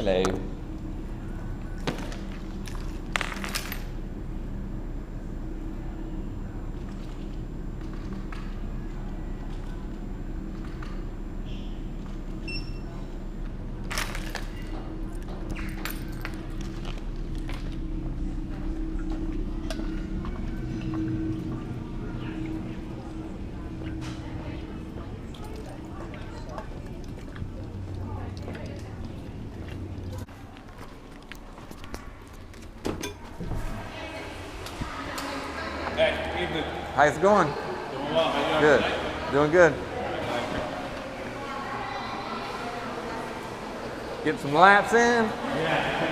Hello. Hey, evening. How's it going? Doing well. How you doing? Good. Tonight? Doing good. Get some laps in. Yeah.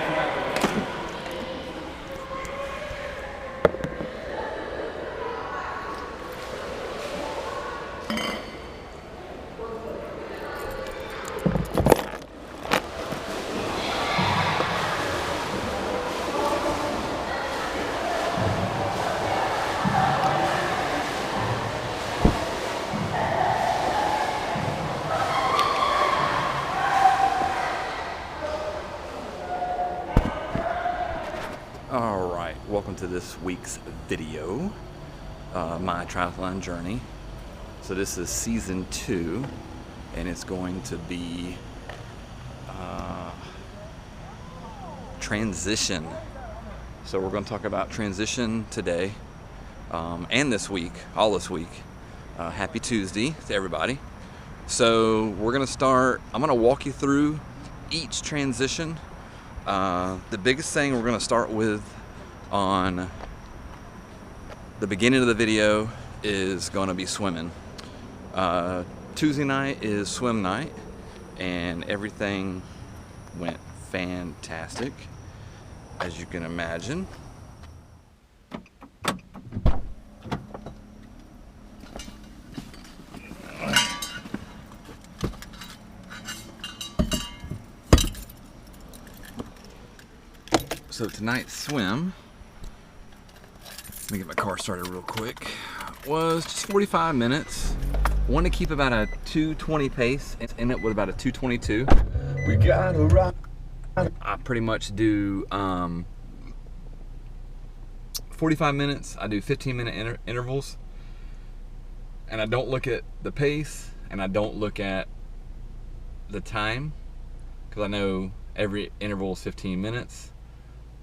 All right, welcome to this week's video, my triathlon journey. So this is season 2, and it's going to be transition. So we're going to talk about transition today and this week, all this week. Happy Tuesday to everybody. So we're going to start, I'm going to walk you through each transition. The biggest thing we're going to start with on the beginning of the video is going to be swimming. Tuesday night is swim night, and everything went fantastic, as you can imagine. So tonight's swim, let me get my car started real quick, was just 45 minutes. Want to keep about a 2:20 pace, end up with about a 2:22. We gotta ride. I pretty much do 45 minutes, I do 15-minute intervals, and I don't look at the pace, and I don't look at the time, because I know every interval is 15 minutes.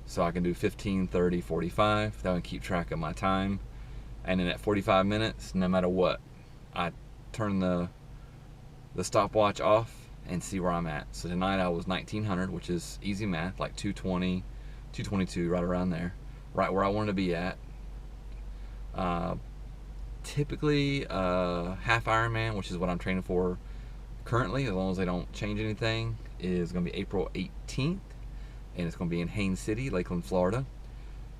So I can do 15, 30, 45. That would keep track of my time. And then at 45 minutes, no matter what, I turn the stopwatch off and see where I'm at. So tonight I was 1900, which is easy math, like 220, 222, right around there. Right where I wanted to be at. Typically, half Ironman, which is what I'm training for currently, as long as they don't change anything, is going to be April 18th. And it's going to be in Haines City, Lakeland, Florida.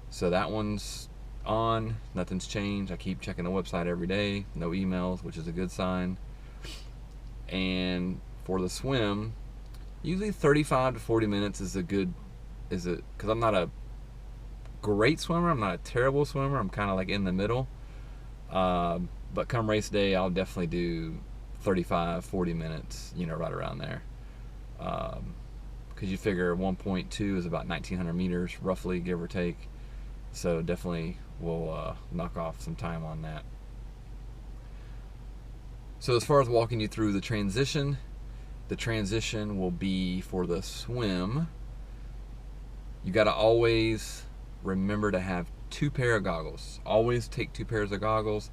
So that one's on. Nothing's changed. I keep checking the website every day. No emails, which is a good sign. And for the swim, usually 35 to 40 minutes is a good, because I'm not a great swimmer. I'm not a terrible swimmer. I'm kind of like in the middle. But come race day, I'll definitely do 35, 40 minutes, right around there. Because you figure 1.2 is about 1900 meters, roughly, give or take. So definitely we'll knock off some time on that. So as far as walking you through the transition will be for the swim. You got to always remember to have 2 pair of goggles. Always take 2 pairs of goggles,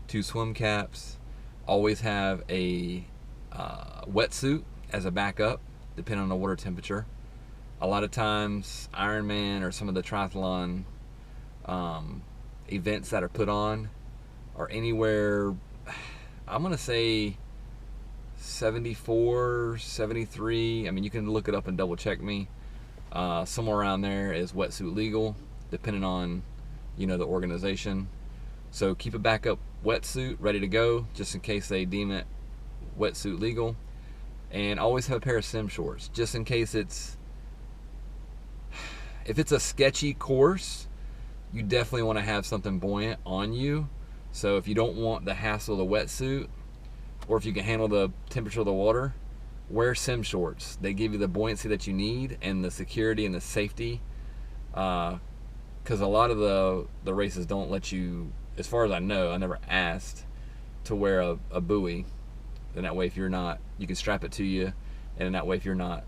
2 swim caps. Always have a wetsuit as a backup, depending on the water temperature. A lot of times, Ironman or some of the triathlon events that are put on are anywhere, I'm going to say 74, 73. I mean, you can look it up and double check me. Somewhere around there is wetsuit legal, depending on, the organization. So keep a backup wetsuit ready to go, just in case they deem it wetsuit legal. And always have a pair of sim shorts, just in case if it's a sketchy course, you definitely want to have something buoyant on you. So if you don't want the hassle of the wetsuit, or if you can handle the temperature of the water, wear sim shorts. They give you the buoyancy that you need and the security and the safety. Because a lot of the races don't let you, as far as I know, I never asked to wear a buoy. And that way, if you're not, you can strap it to you. And in that way, if you're not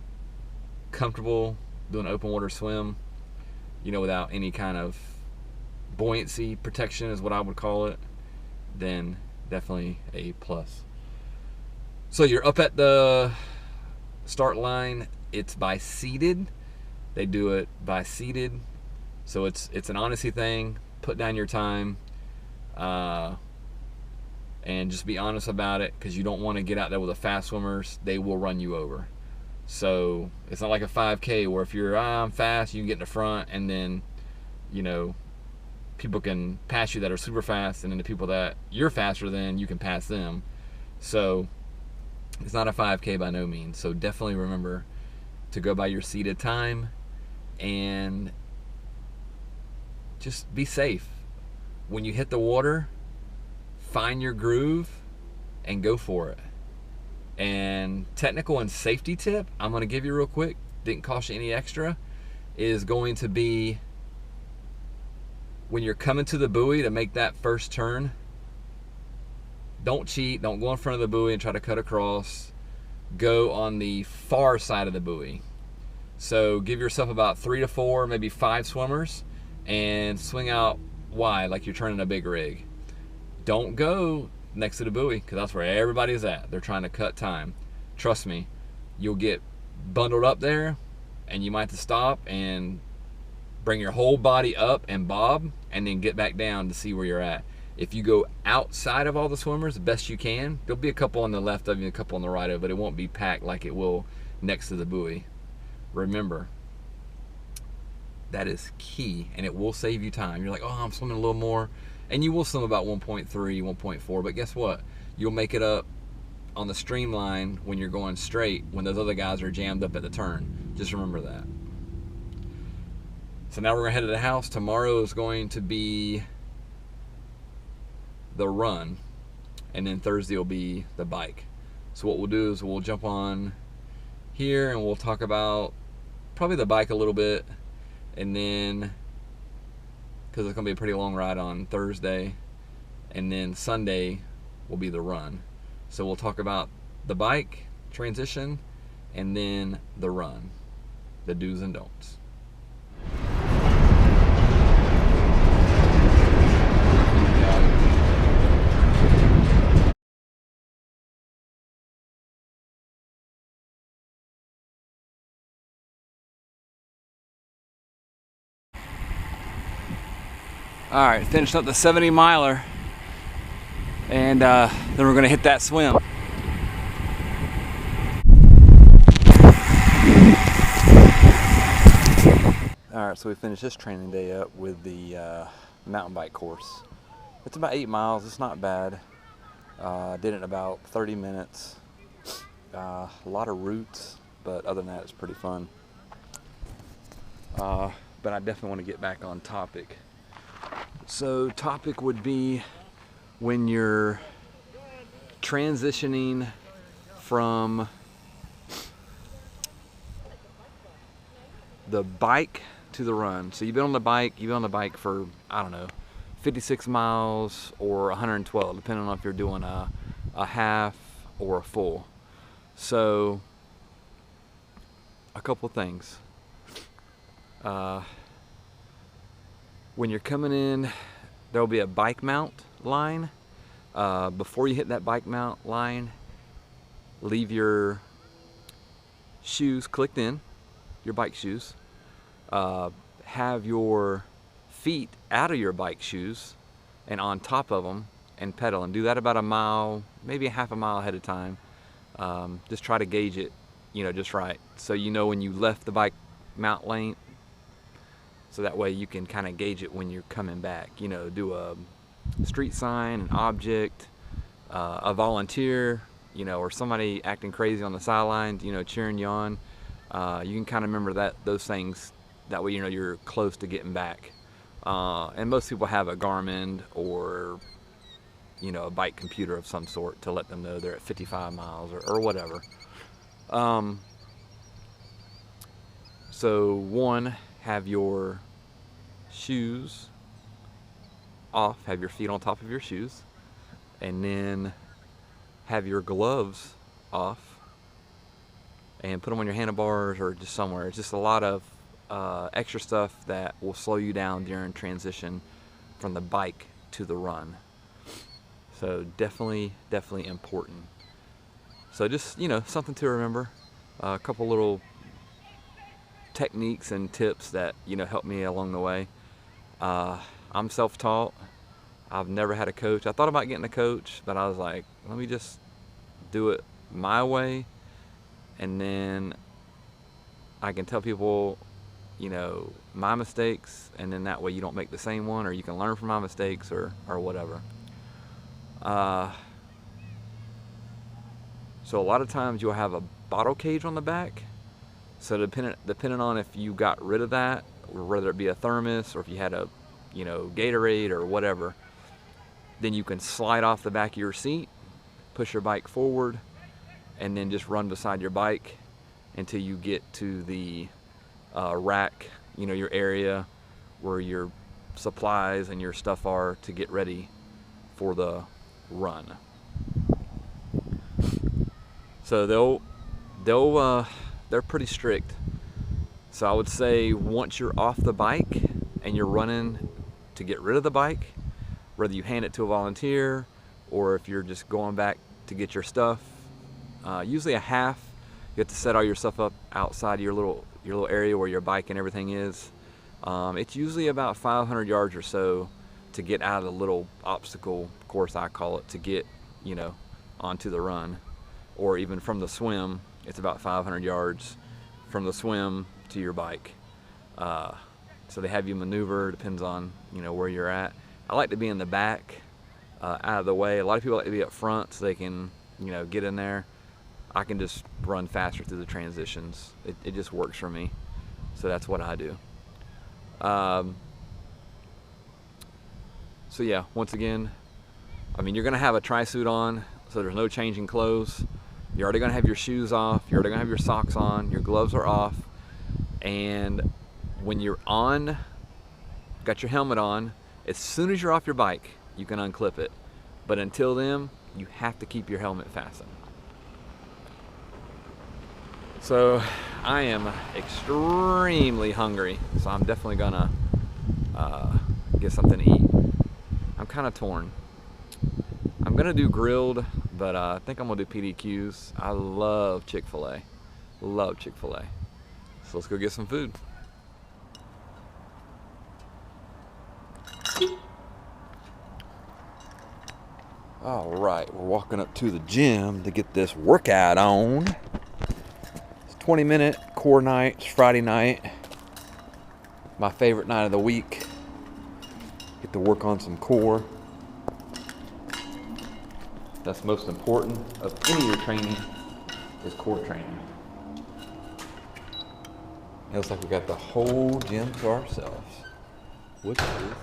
comfortable doing an open water swim, without any kind of buoyancy protection is what I would call it, then definitely a plus. So you're up at the start line. It's by seated. They do it by seated. So it's an honesty thing. Put down your time. And just be honest about it, because you don't want to get out there with the fast swimmers. They will run you over. So it's not like a 5K where if you're I'm fast, you can get in the front, and then people can pass you that are super fast, and then the people that you're faster than, you can pass them. So it's not a 5K by no means. So definitely remember to go by your seated time and just be safe. When you hit the water, find your groove and go for it. And technical and safety tip I'm going to give you real quick, didn't cost you any extra, is going to be when you're coming to the buoy to make that first turn, don't cheat, don't go in front of the buoy and try to cut across. Go on the far side of the buoy. So give yourself about 3 to 4, maybe 5 swimmers, and swing out wide like you're turning a big rig. Don't go next to the buoy, because that's where everybody's at. They're trying to cut time. Trust me, you'll get bundled up there, and you might have to stop and bring your whole body up and bob, and then get back down to see where you're at. If you go outside of all the swimmers the best you can, there'll be a couple on the left of you, a couple on the right of you, but it won't be packed like it will next to the buoy. Remember, that is key, and it will save you time. You're like, oh, I'm swimming a little more. And you will swim about 1.3, 1.4, but guess what? You'll make it up on the streamline when you're going straight, when those other guys are jammed up at the turn. Just remember that. So now we're going to head to the house. Tomorrow is going to be the run, and then Thursday will be the bike. So what we'll do is we'll jump on here and we'll talk about probably the bike a little bit, and then because it's going to be a pretty long ride on Thursday, and then Sunday will be the run. So we'll talk about the bike transition and then the run, the do's and don'ts. All right, finished up the 70 miler, and then we're gonna hit that swim. All right, so we finished this training day up with the mountain bike course. It's about 8 miles, it's not bad. Did it in about 30 minutes. A lot of routes, but other than that, it's pretty fun. But I definitely want to get back on topic. So topic would be when you're transitioning from the bike to the run. So you've been on the bike for, I don't know, 56 miles or 112, depending on if you're doing a half or a full. So a couple things. When you're coming in, there'll be a bike mount line. Before you hit that bike mount line, leave your shoes clicked in, your bike shoes. Have your feet out of your bike shoes and on top of them and pedal, and do that about a mile, maybe a half a mile ahead of time. Just try to gauge it, just right. So when you left the bike mount lane, so that way you can kind of gauge it when you're coming back. Do a street sign, an object, a volunteer, or somebody acting crazy on the sidelines, cheering you on. You can kind of remember those things. That way, you're close to getting back. And most people have a Garmin or, a bike computer of some sort to let them know they're at 55 miles or whatever. Um, so one, have your shoes off, have your feet on top of your shoes, and then have your gloves off and put them on your handlebars or just somewhere. It's just a lot of extra stuff that will slow you down during transition from the bike to the run. So definitely important. So just, something to remember. A couple little techniques and tips that, help me along the way. I'm self-taught. I've never had a coach. I thought about getting a coach, but I was like, let me just do it my way, and then I can tell people, my mistakes, and then that way you don't make the same one, or you can learn from my mistakes, or whatever. So a lot of times you'll have a bottle cage on the back. So depending on if you got rid of that, or whether it be a thermos or if you had a, Gatorade or whatever, then you can slide off the back of your seat, push your bike forward, and then just run beside your bike until you get to the rack, your area where your supplies and your stuff are to get ready for the run. So they're pretty strict. So I would say once you're off the bike and you're running to get rid of the bike, whether you hand it to a volunteer or if you're just going back to get your stuff, usually a half. You have to set all your stuff up outside your little area where your bike and everything is. It's usually about 500 yards or so to get out of the little obstacle course, I call it, to get, onto the run. Or even from the swim, it's about 500 yards from the swim to your bike. So they have you maneuver, depends on, where you're at. I like to be in the back, out of the way. A lot of people like to be up front so they can, get in there. I can just run faster through the transitions. It just works for me. So that's what I do. So yeah, once again, you're gonna have a tri-suit on, so there's no changing clothes. You're already gonna have your shoes off. You're already gonna have your socks on. Your gloves are off. And when you're got your helmet on, as soon as you're off your bike, you can unclip it. But until then, you have to keep your helmet fastened. So I am extremely hungry, so I'm definitely gonna get something to eat. I'm kind of torn. I'm gonna do grilled, but I think I'm gonna do PDQs. I love Chick-fil-A. Love Chick-fil-A. So let's go get some food. All right, we're walking up to the gym to get this workout on. It's 20-minute core night. It's Friday night. My favorite night of the week. Get to work on some core. That's most important of any of your training is core training. It looks like we got the whole gym to ourselves, which is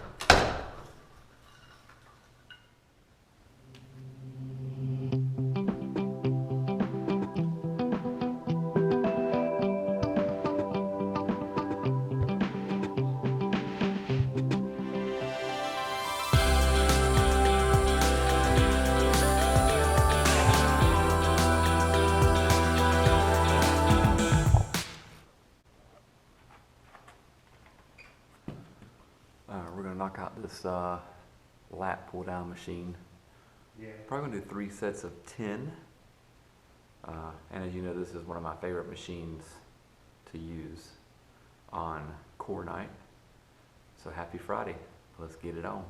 we're gonna knock out this lat pull down machine. Yeah. Probably gonna do 3 sets of 10. And as you know, this is one of my favorite machines to use on core night. So happy Friday. Let's get it on.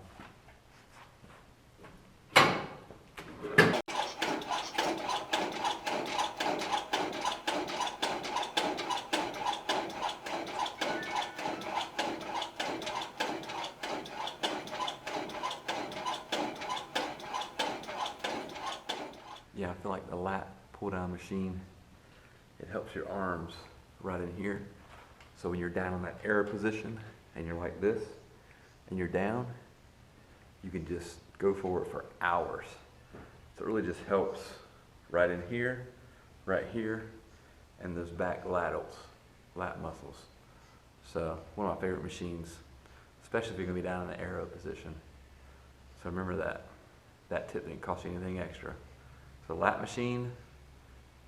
Yeah, I feel like the lat pull down machine, it helps your arms right in here. So when you're down in that arrow position and you're like this and you're down, you can just go for it for hours. So it really just helps right in here, right here, and those back lat muscles. So one of my favorite machines, especially if you're gonna be down in the aero position. So remember that. That tip didn't cost you anything extra. So lat machine,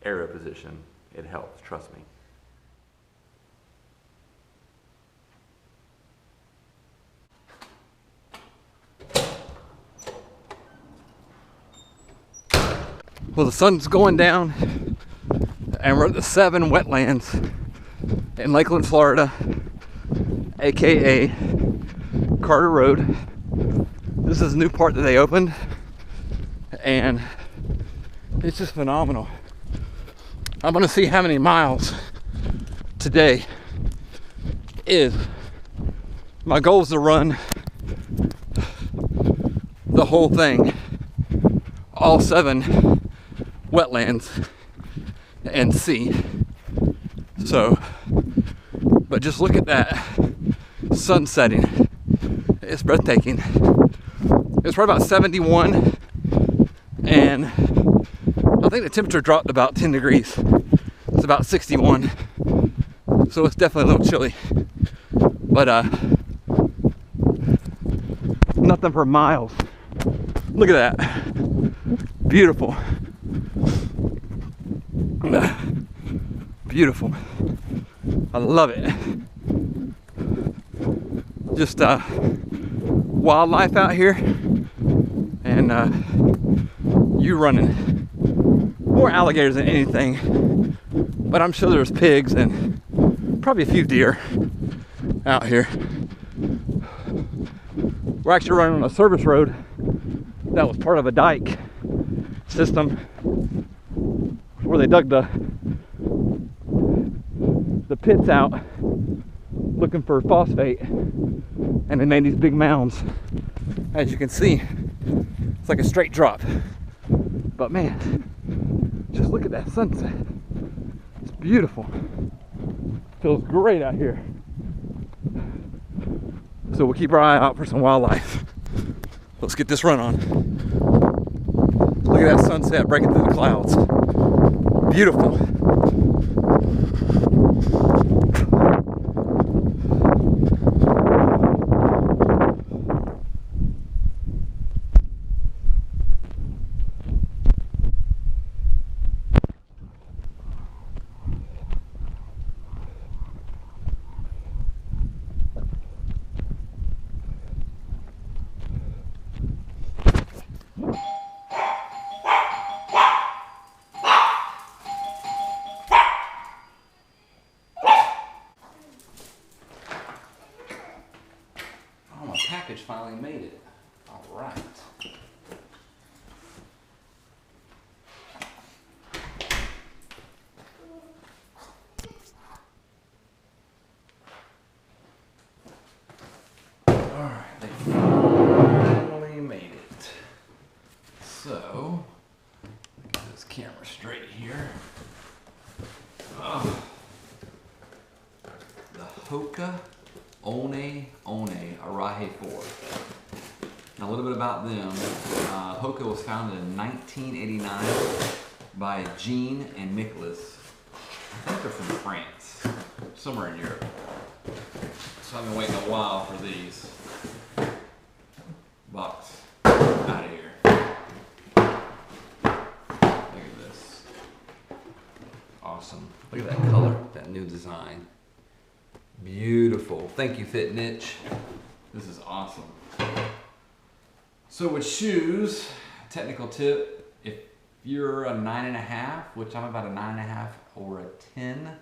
aero position, it helps, trust me. Well, the sun's going down and we're at the 7 wetlands in Lakeland, Florida, aka Carter Road. This is a new part that they opened and it's just phenomenal. I'm gonna see how many miles today is. My goal is to run the whole thing, all 7 wetlands, and see. So, but just look at that sun setting. It's breathtaking. It's probably about 71, and I think the temperature dropped about 10 degrees. It's about 61, so it's definitely a little chilly. But nothing for miles. Look at that. Beautiful. Beautiful. I love it. Just wildlife out here, and you running. More alligators than anything, but I'm sure there's pigs and probably a few deer out here. We're actually running on a service road that was part of a dike system where they dug the pits out looking for phosphate, and they made these big mounds. As you can see, it's like a straight drop. But man, just look at that sunset. It's beautiful. Feels great out here. So we'll keep our eye out for some wildlife. Let's get this run on. Look at that sunset breaking through the clouds. Beautiful. Package finally made it. All right. All right, they finally made it. So, get this camera straight here. The Hoka One Arahe 4. Now a little bit about them. Hoka was founded in 1989 by Jean and Nicholas. I think they're from France, somewhere in Europe. So I've been waiting a while for these. Box out of here. Look at this. Awesome. Look at that color, that new design. Beautiful. Thank you, Fit Niche. This is awesome. So with shoes, technical tip, if you're a 9.5, which I'm about a 9.5 or a 10,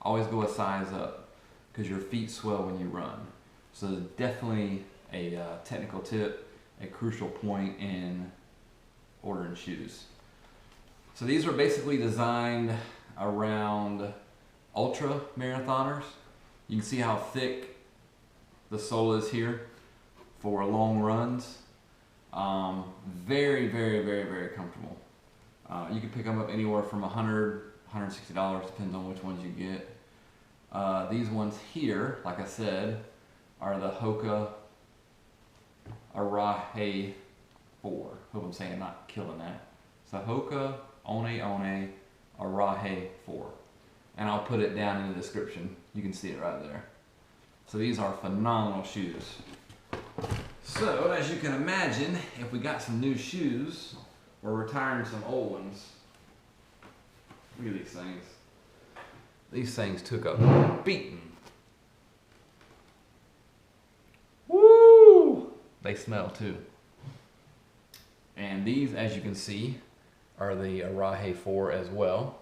always go a size up because your feet swell when you run. So definitely a technical tip, a crucial point in ordering shoes. So these are basically designed around ultra marathoners. You can see how thick the sole is here for long runs. Very, very, very, very comfortable. You can pick them up anywhere from $100, $160, depends on which ones you get. These ones here, like I said, are the Hoka Arahe 4. Hope I'm saying I'm not killing that. It's the Hoka One Arahe 4. and I'll put it down in the description. You can see it right there. So these are phenomenal shoes. So as you can imagine, if we got some new shoes, we're retiring some old ones. Look at these things. These things took a beating. Woo! They smell too. And these, as you can see, are the Arahe 4 as well.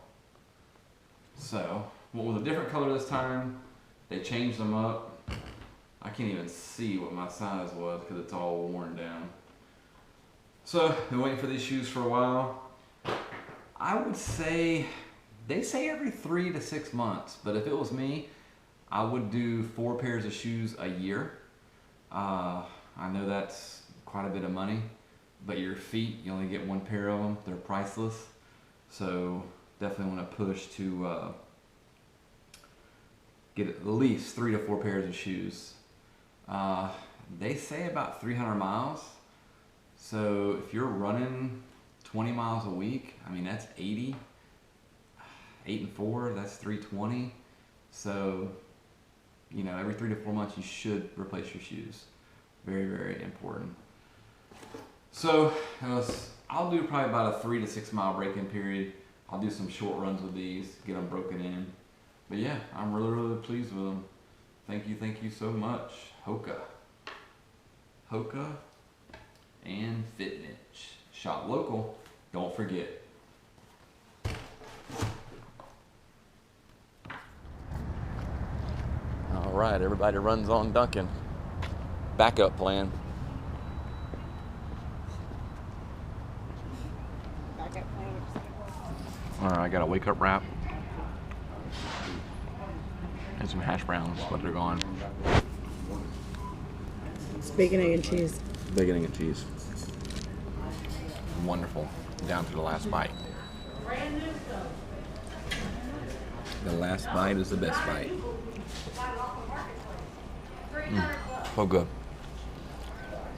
So, what was a different color this time, they changed them up. I can't even see what my size was because it's all worn down. So, been waiting for these shoes for a while. I would say, they say every 3 to 6 months, but if it was me, I would do 4 pairs of shoes a year. I know that's quite a bit of money, but your feet, you only get 1 pair of them. They're priceless. So definitely want to push to get at least 3 to 4 pairs of shoes. They say about 300 miles. So if you're running 20 miles a week, I mean, that's 80. 8 and 4, that's 320. So, you know, every 3 to 4 months you should replace your shoes. Very, very important. So, I'll do probably about a 3 to 6 mile break-in period. I'll do some short runs with these, get them broken in. But yeah, I'm really, really pleased with them. Thank you so much, Hoka. Hoka and Fitnish. Shop local, don't forget. All right, everybody runs on Duncan. Backup plan. All right, I got a wake up wrap and some hash browns, but they're gone. It's bacon, egg, and cheese. Bacon, egg, and cheese. Wonderful. Down to the last bite. The last bite is the best bite. So good.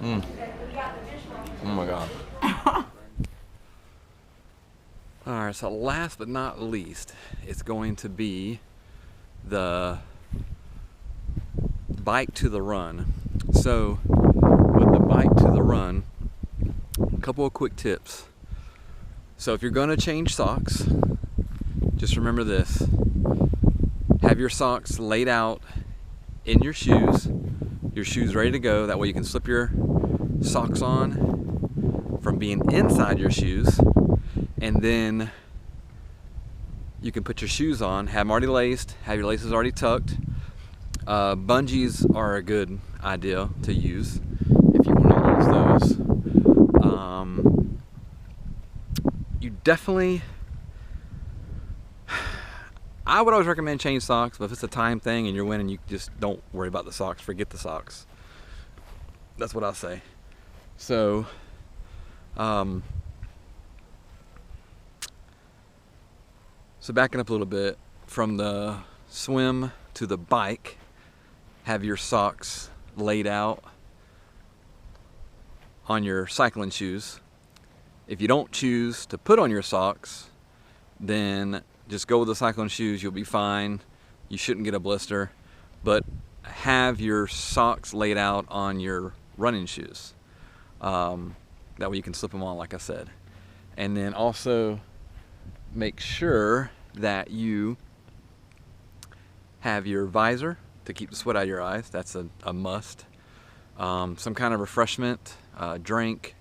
Oh my God. Alright, so last but not least, it's going to be the bike to the run. So, with the bike to the run, a couple of quick tips. So if you're going to change socks, just remember this. Have your socks laid out in your shoes ready to go. That way you can slip your socks on from being inside your shoes, and then you can put your shoes on, have them already laced, have your laces already tucked. Bungees are a good idea to use if you want to use those. You definitely, I would always recommend change socks, but if it's a time thing and you're winning, you just don't worry about the socks. Forget the socks. That's what I'll say. So, so backing up a little bit, from the swim to the bike, have your socks laid out on your cycling shoes. If you don't choose to put on your socks, then just go with the cycling shoes, you'll be fine. You shouldn't get a blister, but have your socks laid out on your running shoes. That way you can slip them on, like I said. And then also make sure that you have your visor to keep the sweat out of your eyes. That's a must. Some kind of refreshment, drink,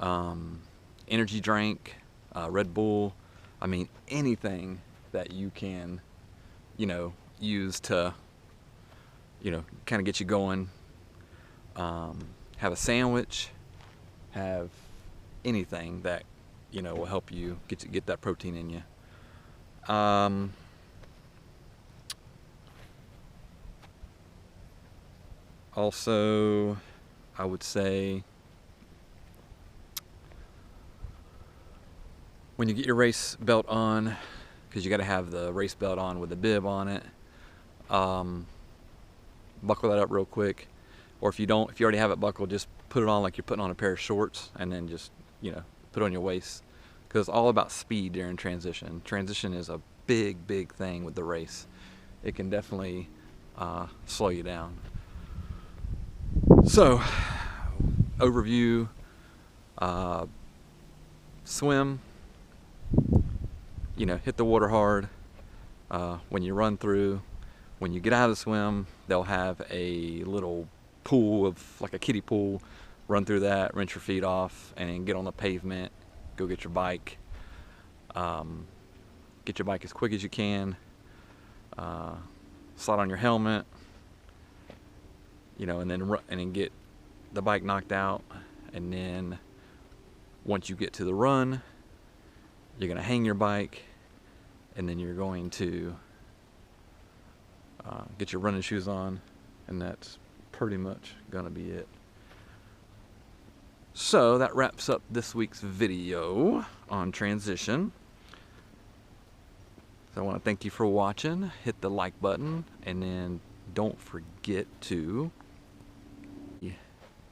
energy drink, Red Bull. I mean, anything that you can, use to, kind of get you going. Have a sandwich, have anything that, will help you get that protein in you. Also, I would say, when you get your race belt on, because you got to have the race belt on with the bib on it, buckle that up real quick. Or if you already have it buckled, just put it on like you're putting on a pair of shorts, and then just, put it on your waist. Because it's all about speed during transition. Transition is a big thing with the race. It can definitely slow you down. So, overview, swim, hit the water hard. When you run through, when you get out of the swim, they'll have a little pool like a kiddie pool. Run through that, rinse your feet off, and then get on the pavement. Go get your bike. Get your bike as quick as you can. Slide on your helmet. And then get the bike knocked out. And then once you get to the run, you're gonna hang your bike, and then you're going to get your running shoes on, and that's pretty much gonna be it. So that wraps up this week's video on transition. So I want to thank you for watching. Hit the like button, and then don't forget to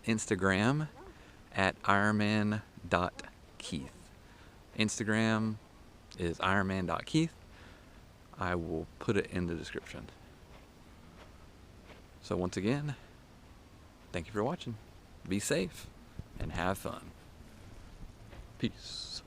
Instagram at Ironman.Keith. Instagram is Ironman.Keith. I will put it in the description. So once again, thank you for watching. Be safe and have fun. Peace.